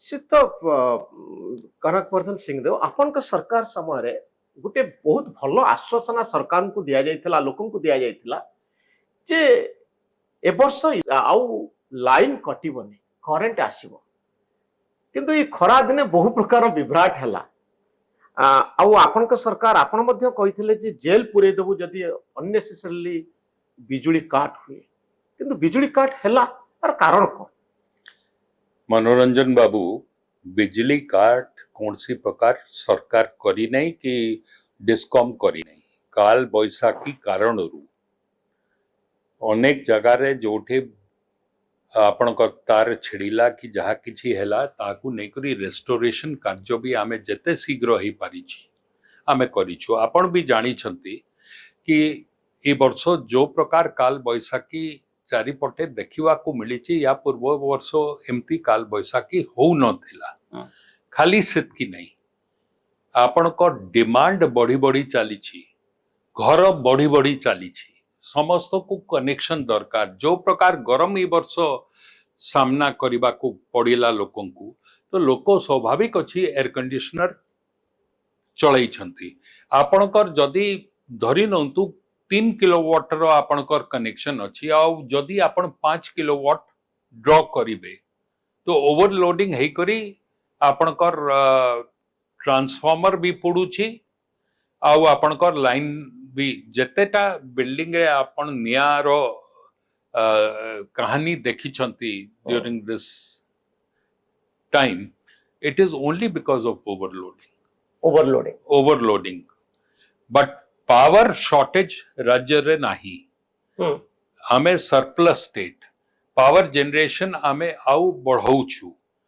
निश्चित कनक वर्धन सिंहदेव आपण सरकार समय गोटे बहुत भल आश्वासना सरकार को दि जाइथिला लोकन को दि जाइथिला जे ए वर्ष आउ लाइन कटिबनी करेंट आसीबो किंतु ये खरा दिने बहु प्रकार विभ्राट हैला आउ आपण सरकार आपण मध्य कहिथिले जे जेल पुरे देबु जदि अननेसेसरीली बिजुली काट हुए किंतु बिजुली काट हैला तार कारण को मनोरंजन बाबू बिजली काट कौन सी प्रकार सरकार करी नहीं कि डिस्कॉम करी नहीं काल बैसाखी कारण अनेक जगार जोठे आपण तार छिड़िला कि जहा किछि हैला ताकू नहीं करी रेस्टोरेशन कार्य भी आमे जेते शीघ्र हो पारि आमे करिछु। आपण भी जानी छंती कि ए वर्ष जो प्रकार काल बैसाखी चारिपटे देखा मिली या पूर्व वर्ष एमती काल बैसाखी हो ना खाली सेतकी नहीं आपण को डिमांड बढ़ी बढ़ी चली घर बढ़ी बढ़ी चली समस्त को कनेक्शन दरकार जो प्रकार गरम ए वर्ष सामना करने को पड़ेगा लोकों को तो लोक स्वाभाविक अच्छी एयर कंडीशनर चलई आपणकर जदि धरी नंतु 3 किलोवाट रो आपणकर कनेक्शन अच्छी जदि आपण 5 किलोवाट ड्रॉ करिवे तो ओवरलोडिंग है करी आपणकर ट्रांसफॉर्मर भी पड़ुछि आपणकर लाइन भी जेतेटा बिल्डिंग रे आपण नियार कहानी देखी छंती during this time it is only because of overloading but power shortage राज्य रे नाही आमे सरप्लस स्टेट पावर जनरेशन आमे आउ बढ़ाऊछु